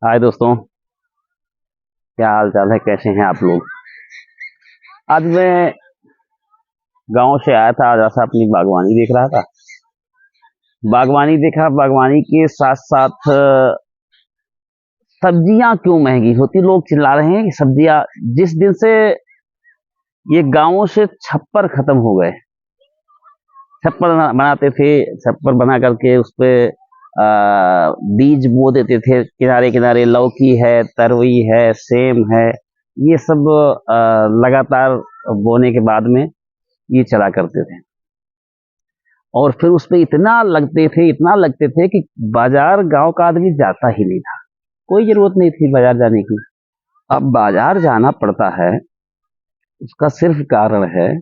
हाय दोस्तों, क्या हाल चाल है? कैसे हैं आप लोग? आज मैं गांव से आया था। आज ऐसा अपनी बागवानी देख रहा था। बागवानी देखा, बागवानी के साथ साथ सब्जियां क्यों महंगी होती, लोग चिल्ला रहे हैं कि सब्जियां, जिस दिन से ये गांवों से छप्पर खत्म हो गए। छप्पर बनाते थे, छप्पर बना करके उस पे बीज बो देते थे। किनारे किनारे लौकी है, तरोई है, सेम है, ये सब लगातार बोने के बाद में ये चला करते थे। और फिर उस पे इतना लगते थे कि बाजार गांव का आदमी जाता ही नहीं था। कोई जरूरत नहीं थी बाजार जाने की। अब बाजार जाना पड़ता है, उसका सिर्फ कारण है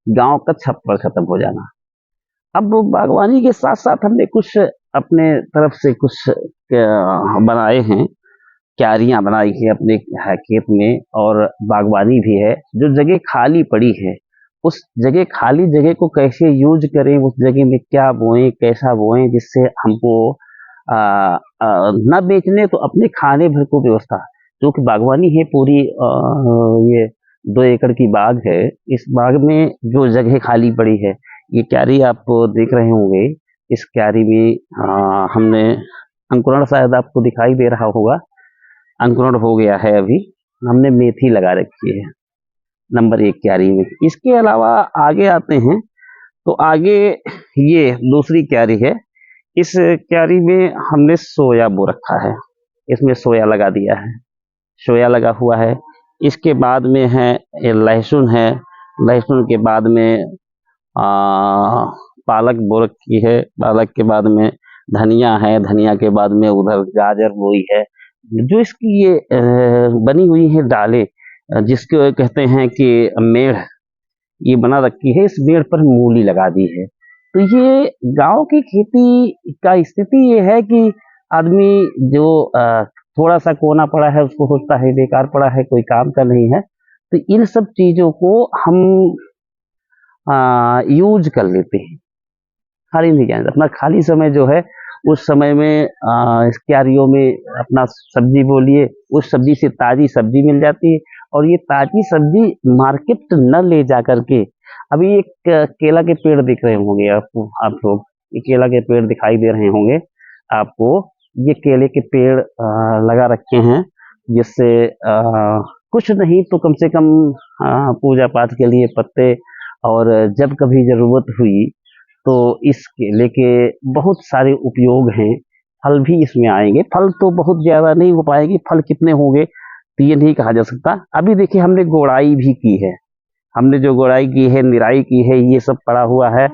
गांव का छप्पर खत्म हो जाना। अब बागवानी के साथ साथ हमने कुछ अपने तरफ से कुछ बनाए हैं। क्यारियां बनाई है अपने खेत में, और बागवानी भी है। जो जगह खाली पड़ी है, उस जगह खाली जगह को कैसे यूज करें, उस जगह में क्या बोएं, कैसा बोएं, जिससे हमको न बेचने तो अपने खाने भर को व्यवस्था। जो कि बागवानी है पूरी, ये 2 एकड़ की बाग है। इस बाग में जो जगह खाली पड़ी है, ये क्यारी आप देख रहे होंगे। इस क्यारी में हमने अंकुरण, शायद आपको दिखाई दे रहा होगा, अंकुरण हो गया है अभी। हमने मेथी लगा रखी है नंबर 1 क्यारी में। इसके अलावा आगे आते हैं तो आगे ये दूसरी क्यारी है। इस क्यारी में हमने सोया बो रखा है। इसमें सोया लगा दिया है, सोया लगा हुआ है। इसके बाद में है ये लहसुन है। लहसुन के बाद में पालक बो रखी है। पालक के बाद में धनिया है। धनिया के बाद में उधर गाजर बोई है। जो इसकी ये बनी हुई है डालें, जिसको कहते हैं कि मेड़, ये बना रखी है। इस मेड़ पर मूली लगा दी है। तो ये गांव की खेती का स्थिति ये है कि आदमी जो थोड़ा सा कोना पड़ा है, उसको सोचता है बेकार पड़ा है, कोई काम का नहीं है। तो इन सब चीजों को हम यूज कर लेते हैं। खाली नहीं जाना, अपना खाली समय जो है उस समय में इस क्यारियों में अपना सब्जी बोलिए। उस सब्जी से ताजी सब्जी मिल जाती है। और ये ताजी सब्जी मार्केट न ले जा करके, अभी एक केला के पेड़ दिख रहे होंगे आपको, आप लोग, ये केला के पेड़ दिखाई दे रहे होंगे आपको। ये केले के पेड़ लगा रखे हैं, जिससे कुछ नहीं तो कम से कम पूजा पाठ के लिए पत्ते, और जब कभी जरूरत हुई तो इस केले के बहुत सारे उपयोग हैं। फल भी इसमें आएंगे। फल तो बहुत ज्यादा नहीं हो पाएगी, फल कितने होंगे तो ये नहीं कहा जा सकता। अभी देखिए, हमने गोड़ाई भी की है। हमने जो गोड़ाई की है, निराई की है, ये सब पड़ा हुआ है।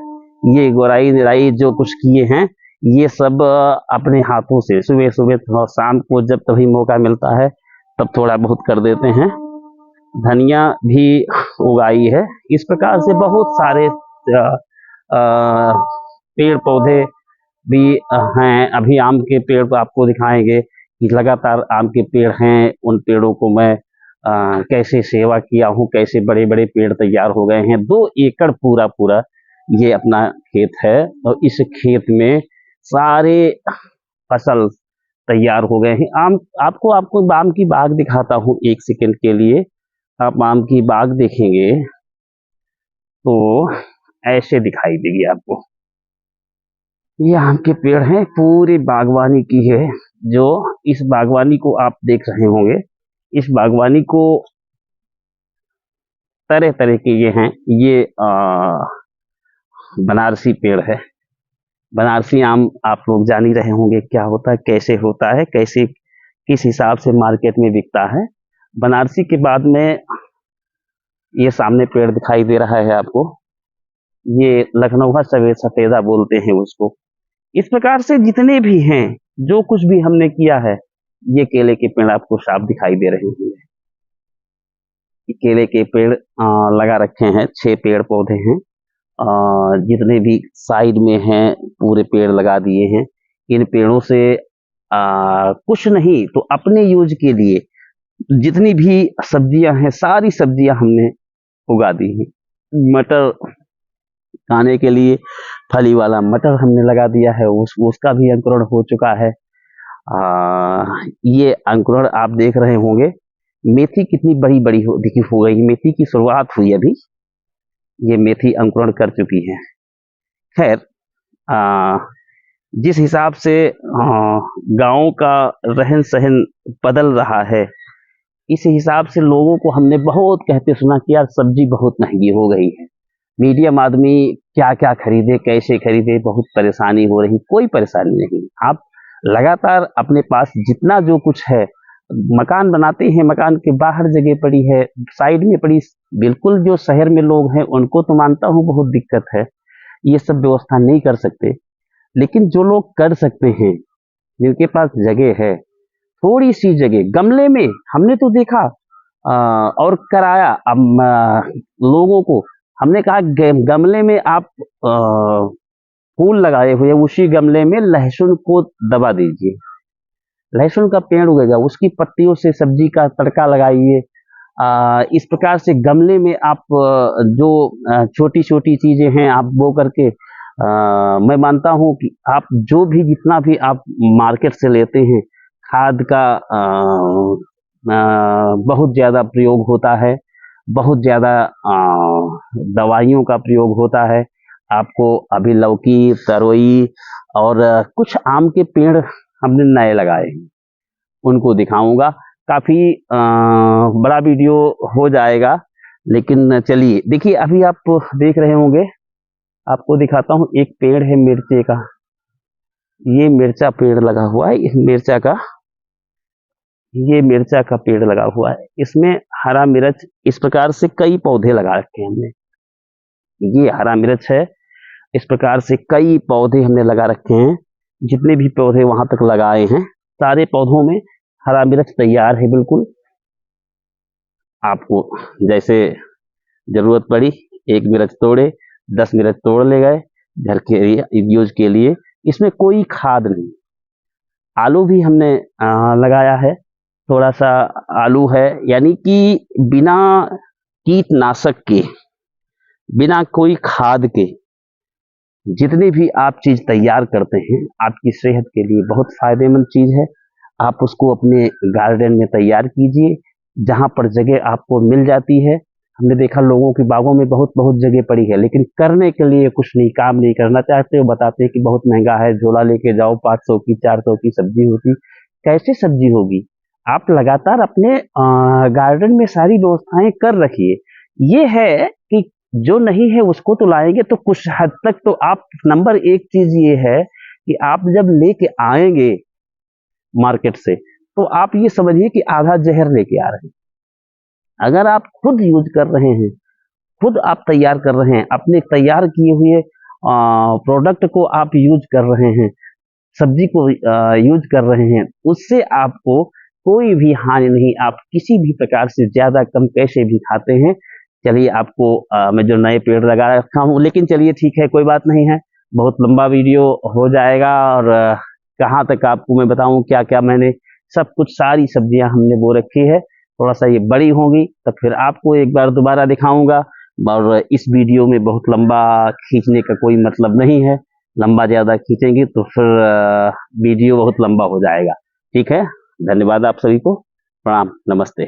ये गोड़ाई निराई जो कुछ किए हैं, ये सब अपने हाथों से सुबह सुबह और शाम को जब कभी मौका मिलता है तब थोड़ा बहुत कर देते हैं। धनिया भी उगाई है। इस प्रकार से बहुत सारे पेड़ पौधे भी हैं। अभी आम के पेड़ को आपको दिखाएंगे कि लगातार आम के पेड़ हैं। उन पेड़ों को मैं कैसे सेवा किया हूँ, कैसे बड़े बड़े पेड़ तैयार हो गए हैं। 2 एकड़ पूरा पूरा ये अपना खेत है, और इस खेत में सारे फसल तैयार हो गए हैं। आम, आपको आपको आम की बाग दिखाता हूँ 1 सेकंड के लिए। आप आम की बाग देखेंगे तो ऐसे दिखाई देगी आपको। ये आम के पेड़ हैं, पूरी बागवानी की है। जो इस बागवानी को आप देख रहे होंगे, इस बागवानी को तरह तरह के ये हैं। ये बनारसी पेड़ है। बनारसी आम आप लोग जान ही रहे होंगे क्या होता है, कैसे होता है, कैसे किस हिसाब से मार्केट में बिकता है। बनारसी के बाद में ये सामने पेड़ दिखाई दे रहा है आपको, ये लखनऊ सफेदा बोलते हैं उसको। इस प्रकार से जितने भी हैं, जो कुछ भी हमने किया है, ये केले के पेड़ आपको साफ दिखाई दे रहे होंगे। केले के पेड़ लगा रखे हैं, 6 पेड़ पौधे हैं। जितने भी साइड में हैं पूरे पेड़ लगा दिए हैं। इन पेड़ों से कुछ नहीं तो अपने यूज के लिए जितनी भी सब्जियां हैं, सारी सब्जियां हमने उगा दी हैं। मटर खाने के लिए फली वाला मटर हमने लगा दिया है, उसका भी अंकुरण हो चुका है। ये अंकुरण आप देख रहे होंगे। मेथी कितनी बड़ी बड़ी हो गई। मेथी की शुरुआत हुई अभी, ये मेथी अंकुरण कर चुकी है। खैर, जिस हिसाब से गांव का रहन सहन बदल रहा है, इस हिसाब से लोगों को हमने बहुत कहते सुना कि यार सब्जी बहुत महंगी हो गई है। मीडियम आदमी क्या क्या खरीदे, कैसे खरीदे, बहुत परेशानी हो रही। कोई परेशानी नहीं, आप लगातार अपने पास जितना जो कुछ है, मकान बनाते हैं, मकान के बाहर जगह पड़ी है, साइड में पड़ी, बिल्कुल जो शहर में लोग हैं उनको तो मानता हूँ बहुत दिक्कत है, ये सब व्यवस्था नहीं कर सकते। लेकिन जो लोग कर सकते हैं, जिनके पास जगह है, थोड़ी सी जगह, गमले में हमने तो देखा और कराया। अब लोगों को हमने कहा गमले में आप फूल लगाए हुए, उसी गमले में लहसुन को दबा दीजिए, लहसुन का पेड़ उगेगा, उसकी पत्तियों से सब्जी का तड़का लगाइए। इस प्रकार से गमले में आप जो छोटी छोटी चीजें हैं आप वो करके, मैं मानता हूं कि आप जो भी जितना भी आप मार्केट से लेते हैं, खाद का बहुत ज़्यादा प्रयोग होता है, बहुत ज़्यादा दवाइयों का प्रयोग होता है। आपको अभी लौकी, तरोई और कुछ आम के पेड़ हमने नए लगाए हैं, उनको दिखाऊंगा। काफ़ी बड़ा वीडियो हो जाएगा, लेकिन चलिए देखिए, अभी आप देख रहे होंगे, आपको दिखाता हूँ। एक पेड़ है मिर्चे का, ये मिर्चा पेड़ लगा हुआ है। इस मिर्चा का, ये मिर्चा का पेड़ लगा हुआ है, इसमें हरा मिर्च, इस प्रकार से कई पौधे लगा रखे हैं हमने। ये हरा मिर्च है, इस प्रकार से कई पौधे हमने लगा रखे हैं। जितने भी पौधे वहां तक लगाए हैं, सारे पौधों में हरा मिर्च तैयार है बिल्कुल। आपको जैसे जरूरत पड़ी, एक मिर्च तोड़े, 10 मिर्च तोड़ ले गए घर के यूज के लिए। इसमें कोई खाद नहीं। आलू भी हमने लगाया है, थोड़ा सा आलू है, यानी कि बिना कीटनाशक के, बिना कोई खाद के जितनी भी आप चीज तैयार करते हैं, आपकी सेहत के लिए बहुत फायदेमंद चीज है। आप उसको अपने गार्डन में तैयार कीजिए, जहां पर जगह आपको मिल जाती है। हमने देखा लोगों की बागों में बहुत बहुत जगह पड़ी है, लेकिन करने के लिए कुछ नहीं, काम नहीं करना चाहते। वो बताते हैं कि बहुत महंगा है, झोला लेके जाओ, 500 की 400 की सब्जी होती। कैसे सब्जी होगी? आप लगातार अपने गार्डन में सारी व्यवस्थाएं कर रखिए। ये है कि जो नहीं है उसको तो लाएंगे, तो कुछ हद तक तो आप, नंबर एक चीज ये है कि आप जब लेके आएंगे मार्केट से, तो आप ये समझिए कि आधा जहर लेके आ रहे हैं। अगर आप खुद यूज कर रहे हैं, खुद आप तैयार कर रहे हैं, अपने तैयार किए हुए प्रोडक्ट को आप यूज कर रहे हैं, सब्जी को यूज कर रहे हैं, उससे आपको कोई भी हानि नहीं। आप किसी भी प्रकार से ज्यादा कम कैसे भी खाते हैं। चलिए, आपको मैं जो नए पेड़ लगा रखा हूँ, लेकिन चलिए ठीक है, कोई बात नहीं है, बहुत लंबा वीडियो हो जाएगा। और कहाँ तक आपको मैं बताऊं क्या क्या मैंने, सब कुछ, सारी सब्जियां हमने बो रखी है। थोड़ा सा ये बड़ी होगी तो फिर आपको एक बार दोबारा दिखाऊंगा। और इस वीडियो में बहुत लंबा खींचने का कोई मतलब नहीं है, लंबा ज़्यादा खींचेंगे तो फिर वीडियो बहुत लंबा हो जाएगा। ठीक है, धन्यवाद आप सभी को, प्रणाम, नमस्ते।